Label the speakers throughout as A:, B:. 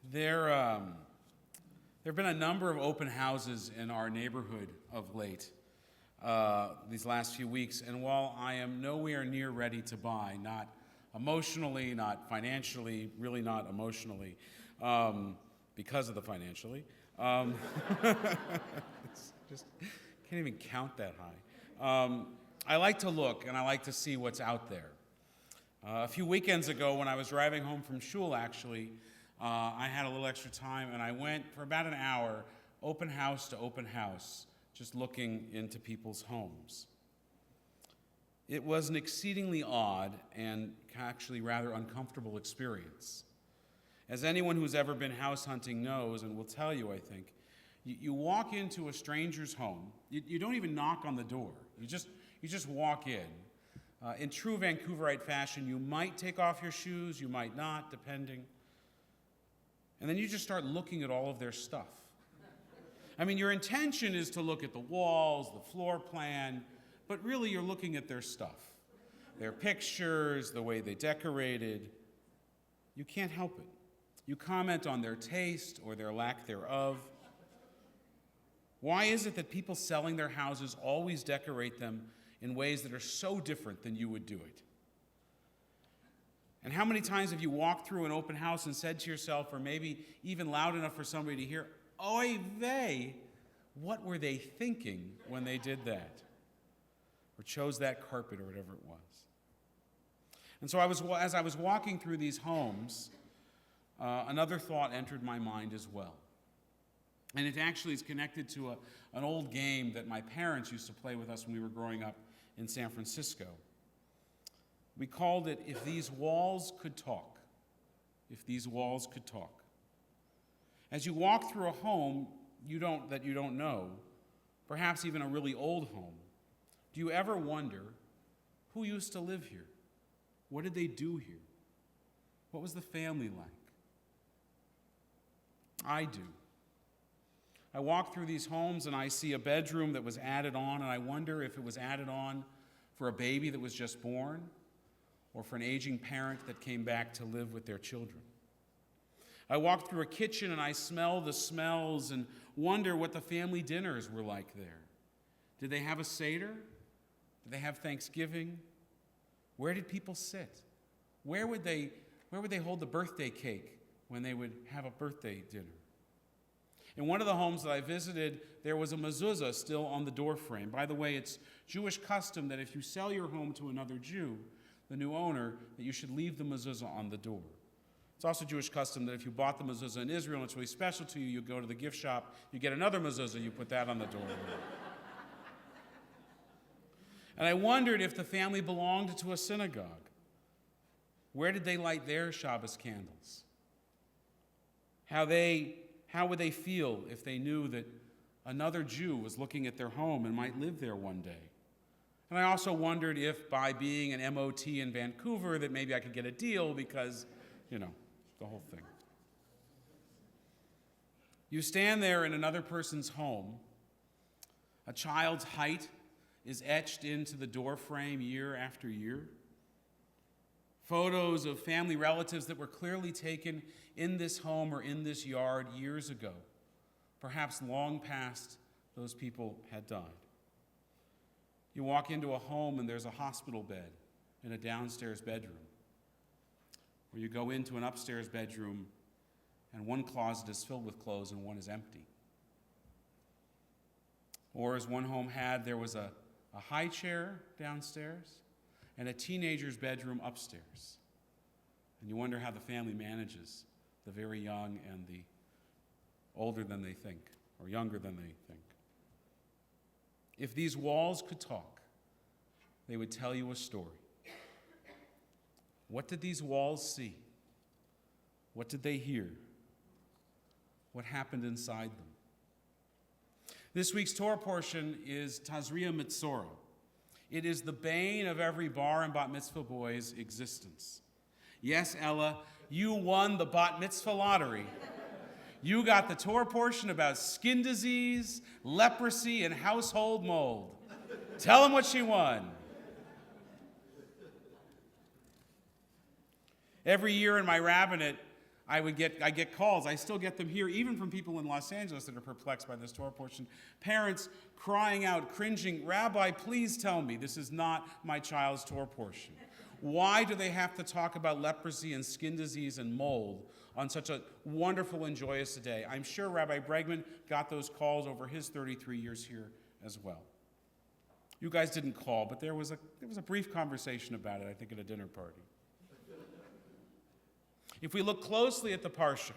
A: There have been a number of open houses in our neighborhood of late, these last few weeks, and while I am nowhere near ready to buy, not emotionally, not financially, really not emotionally, because of the financially, it's just can't even count that high. I like to look and I like to see what's out there. A few weekends ago, when I was driving home from shul, actually, I had a little extra time, and I went for about an hour, open house to open house, just looking into people's homes. It was an exceedingly odd and actually rather uncomfortable experience. As anyone who's ever been house hunting knows, and will tell you, I think, you walk into a stranger's home. You don't even knock on the door. You just walk in. In true Vancouverite fashion, you might take off your shoes, you might not, depending. And then you just start looking at all of their stuff. I mean, your intention is to look at the walls, the floor plan, but really you're looking at their stuff. Their pictures, the way they decorated. You can't help it. You comment on their taste or their lack thereof. Why is it that people selling their houses always decorate them in ways that are so different than you would do it? And how many times have you walked through an open house and said to yourself, or maybe even loud enough for somebody to hear, oy vey, what were they thinking when they did that? Or chose that carpet or whatever it was. And so as I was walking through these homes, another thought entered my mind as well. And it actually is connected to an old game that my parents used to play with us when we were growing up in San Francisco. We called it, If These Walls Could Talk. If These Walls Could Talk. As you walk through a home that you don't know, perhaps even a really old home, do you ever wonder, who used to live here? What did they do here? What was the family like? I do. I walk through these homes and I see a bedroom that was added on, and I wonder if it was added on for a baby that was just born, or for an aging parent that came back to live with their children. I walk through a kitchen and I smell the smells and wonder what the family dinners were like there. Did they have a Seder? Did they have Thanksgiving? Where did people sit? Where would they hold the birthday cake when they would have a birthday dinner? In one of the homes that I visited, there was a mezuzah still on the doorframe. By the way, it's Jewish custom that if you sell your home to another Jew, the new owner, that you should leave the mezuzah on the door. It's also Jewish custom that if you bought the mezuzah in Israel and it's really special to you, you go to the gift shop, you get another mezuzah, you put that on the door. And I wondered if the family belonged to a synagogue. Where did they light their Shabbos candles? How would they feel if they knew that another Jew was looking at their home and might live there one day? And I also wondered if by being an MOT in Vancouver that maybe I could get a deal because, the whole thing. You stand there in another person's home. A child's height is etched into the doorframe year after year. Photos of family relatives that were clearly taken in this home or in this yard years ago, perhaps long past those people had died. You walk into a home and there's a hospital bed in a downstairs bedroom. Or you go into an upstairs bedroom and one closet is filled with clothes and one is empty. Or as one home had, there was a high chair downstairs and a teenager's bedroom upstairs. And you wonder how the family manages the very young and the older than they think, or younger than they think. If these walls could talk, they would tell you a story. What did these walls see? What did they hear? What happened inside them? This week's Torah portion is Tazria-Metzora. It is the bane of every bar and bat mitzvah boy's existence. Yes, Ella, you won the bat mitzvah lottery. You got the Torah portion about skin disease, leprosy, and household mold. Tell them what she won. Every year in my rabbinate, I get calls. I still get them here, even from people in Los Angeles that are perplexed by this Torah portion. Parents crying out, cringing, "Rabbi, please tell me this is not my child's Torah portion. Why do they have to talk about leprosy and skin disease and mold on such a wonderful and joyous day?" I'm sure Rabbi Bregman got those calls over his 33 years here as well. You guys didn't call, but there was a brief conversation about it, I think, at a dinner party. If we look closely at the Parsha,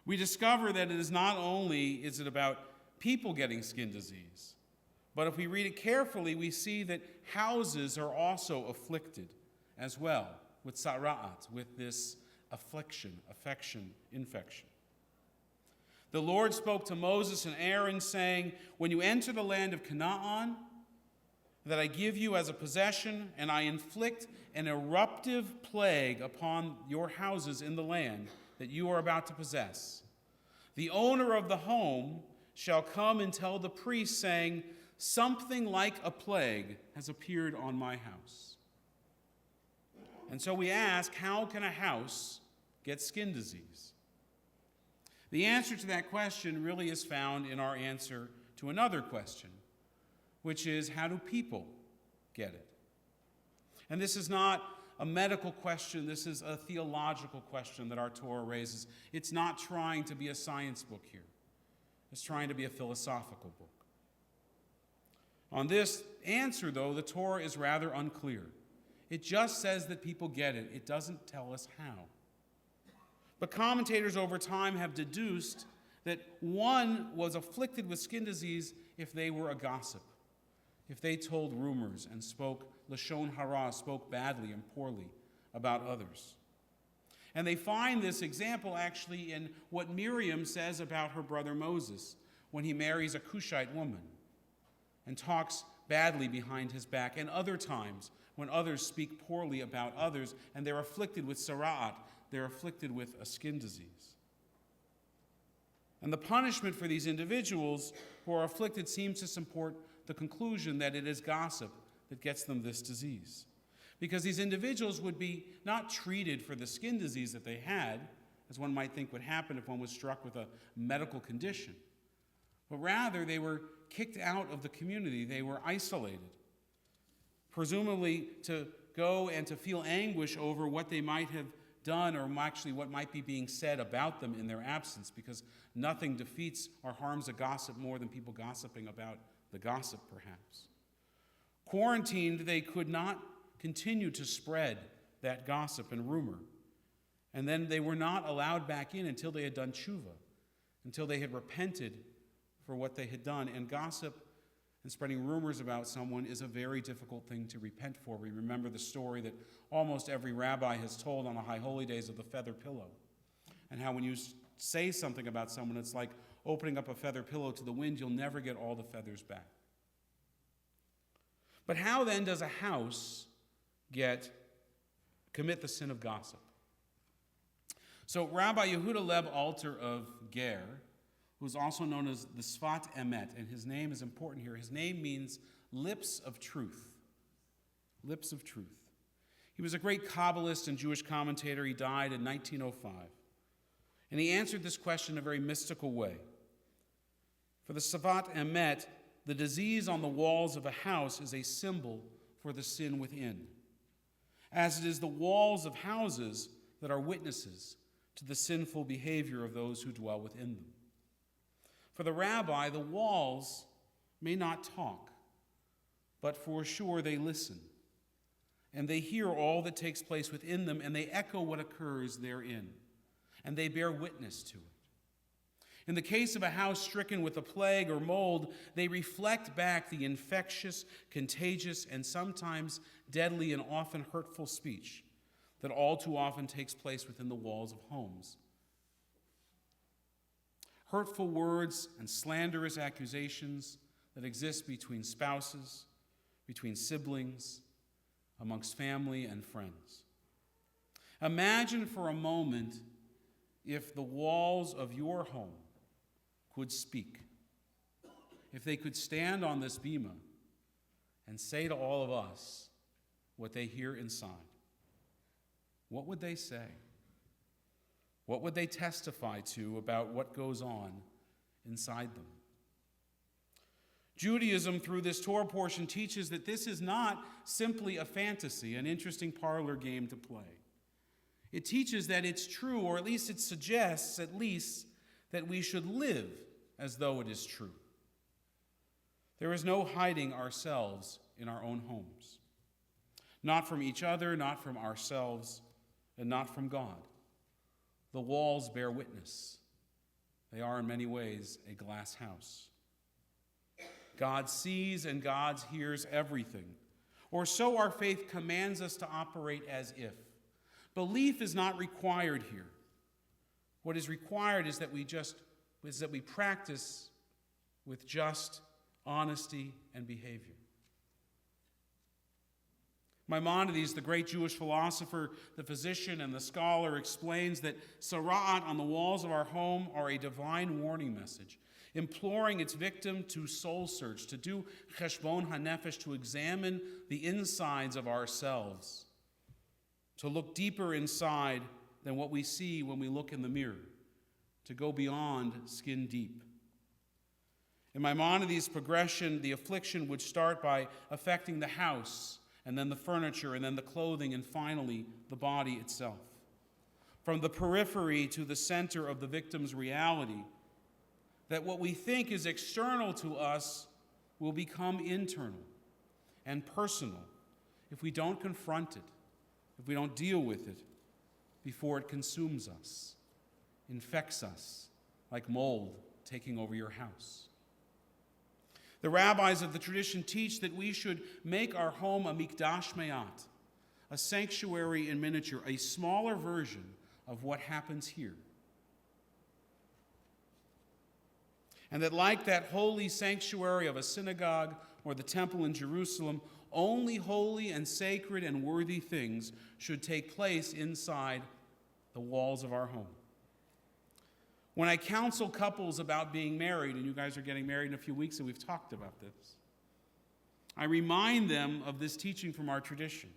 A: we discover that it is not only is it about people getting skin disease, but if we read it carefully, we see that houses are also afflicted as well with sara'at, with this affliction, infection. The Lord spoke to Moses and Aaron, saying, "When you enter the land of Canaan, that I give you as a possession, and I inflict an eruptive plague upon your houses in the land that you are about to possess, the owner of the home shall come and tell the priest, saying, 'Something like a plague has appeared on my house.'" And so we ask, how can a house get skin disease? The answer to that question really is found in our answer to another question, which is, how do people get it? And this is not a medical question, this is a theological question that our Torah raises. It's not trying to be a science book here. It's trying to be a philosophical book. On this answer, though, the Torah is rather unclear. It just says that people get it. It doesn't tell us how. But commentators over time have deduced that one was afflicted with skin disease if they were a gossip, if they told rumors and spoke lashon hara, spoke badly and poorly about others. And they find this example actually in what Miriam says about her brother Moses when he marries a Cushite woman and talks badly behind his back, and other times when others speak poorly about others and they're afflicted with sara'at, they're afflicted with a skin disease. And the punishment for these individuals who are afflicted seems to support the conclusion that it is gossip that gets them this disease. Because these individuals would be not treated for the skin disease that they had, as one might think would happen if one was struck with a medical condition, but rather they were kicked out of the community. They were isolated, presumably to go and to feel anguish over what they might have done, or actually what might be being said about them in their absence, because nothing defeats or harms a gossip more than people gossiping about the gossip, perhaps. Quarantined, they could not continue to spread that gossip and rumor. And then they were not allowed back in until they had done tshuva, until they had repented for what they had done. And gossip and spreading rumors about someone is a very difficult thing to repent for. We remember the story that almost every rabbi has told on the high holy days of the feather pillow, and how when you say something about someone, it's like opening up a feather pillow to the wind. You'll never get all the feathers back. But how then does a house commit the sin of gossip? So Rabbi Yehuda Leb Alter of Ger, who's also known as the Sfat Emet, and his name is important here. His name means lips of truth. Lips of truth. He was a great Kabbalist and Jewish commentator. He died in 1905. And he answered this question in a very mystical way. For the Sfat Emet, the disease on the walls of a house is a symbol for the sin within, as it is the walls of houses that are witnesses to the sinful behavior of those who dwell within them. For the rabbi, the walls may not talk, but for sure they listen, and they hear all that takes place within them, and they echo what occurs therein, and they bear witness to it. In the case of a house stricken with a plague or mold, they reflect back the infectious, contagious, and sometimes deadly and often hurtful speech that all too often takes place within the walls of homes. Hurtful words and slanderous accusations that exist between spouses, between siblings, amongst family and friends. Imagine for a moment if the walls of your home could speak, if they could stand on this bima and say to all of us what they hear inside. What would they say? What would they testify to about what goes on inside them? Judaism, through this Torah portion, teaches that this is not simply a fantasy, an interesting parlor game to play. It teaches that it's true, or at least it suggests, at least, that we should live as though it is true. There is no hiding ourselves in our own homes. Not from each other, not from ourselves, and not from God. The walls bear witness. They are in many ways a glass house. God sees and God hears everything, or so our faith commands us to operate as if. Belief is not required here. What is required is that we practice with just honesty and behavior. Maimonides, the great Jewish philosopher, the physician, and the scholar, explains that Sara'at on the walls of our home are a divine warning message, imploring its victim to soul search, to do cheshbon hanefesh, to examine the insides of ourselves, to look deeper inside than what we see when we look in the mirror, to go beyond skin deep. In Maimonides' progression, the affliction would start by affecting the house, and then the furniture, and then the clothing, and finally the body itself. From the periphery to the center of the victim's reality, that what we think is external to us will become internal and personal if we don't confront it, if we don't deal with it before it consumes us, infects us like mold taking over your house. The rabbis of the tradition teach that we should make our home a mikdash me'at, a sanctuary in miniature, a smaller version of what happens here. And that like that holy sanctuary of a synagogue or the temple in Jerusalem, only holy and sacred and worthy things should take place inside the walls of our home. When I counsel couples about being married, and you guys are getting married in a few weeks and we've talked about this, I remind them of this teaching from our tradition,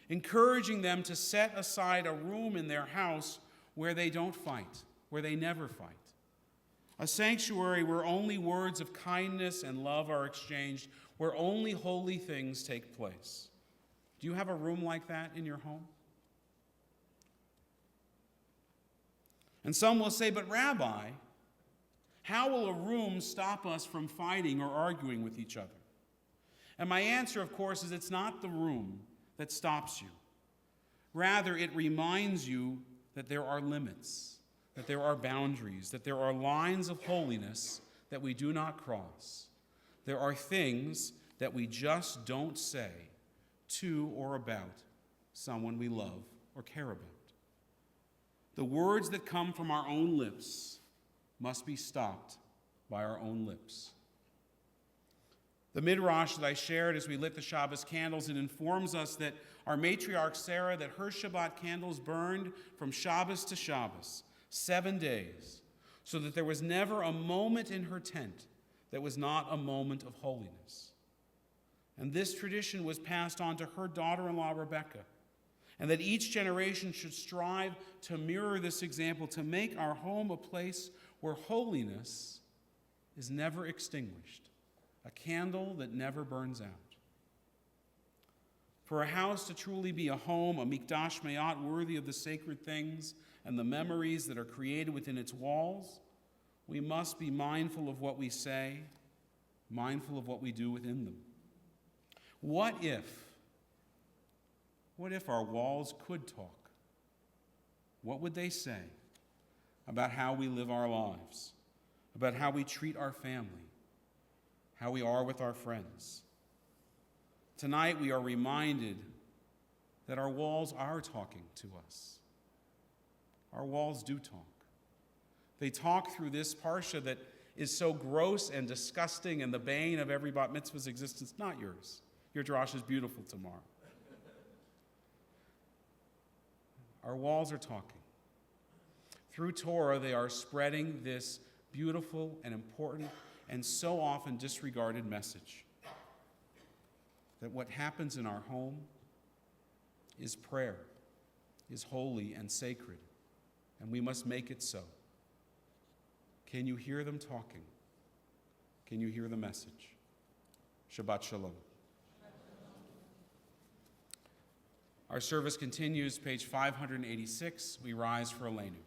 A: encouraging them to set aside a room in their house where they don't fight, where they never fight. A sanctuary where only words of kindness and love are exchanged, where only holy things take place. Do you have a room like that in your home? And some will say, but Rabbi, how will a room stop us from fighting or arguing with each other? And my answer, of course, is it's not the room that stops you. Rather, it reminds you that there are limits, that there are boundaries, that there are lines of holiness that we do not cross. There are things that we just don't say to or about someone we love or care about. The words that come from our own lips must be stopped by our own lips. The midrash that I shared as we lit the Shabbos candles, it informs us that our matriarch Sarah, that her Shabbat candles burned from Shabbos to Shabbos, 7 days, so that there was never a moment in her tent that was not a moment of holiness. And this tradition was passed on to her daughter-in-law Rebecca, and that each generation should strive to mirror this example, to make our home a place where holiness is never extinguished, a candle that never burns out. For a house to truly be a home, a mikdash me'at, worthy of the sacred things and the memories that are created within its walls, we must be mindful of what we say, mindful of what we do within them. What if our walls could talk? What would they say about how we live our lives, about how we treat our family, how we are with our friends? Tonight we are reminded that our walls are talking to us. Our walls do talk. They talk through this parsha that is so gross and disgusting and the bane of every bat mitzvah's existence, not yours. Your drash is beautiful tomorrow. Our walls are talking. Through Torah, they are spreading this beautiful and important and so often disregarded message that what happens in our home is prayer, is holy and sacred. and we must make it so. Can you hear them talking? Can you hear the message? Shabbat Shalom. Our service continues, page 586. We rise for Aleinu.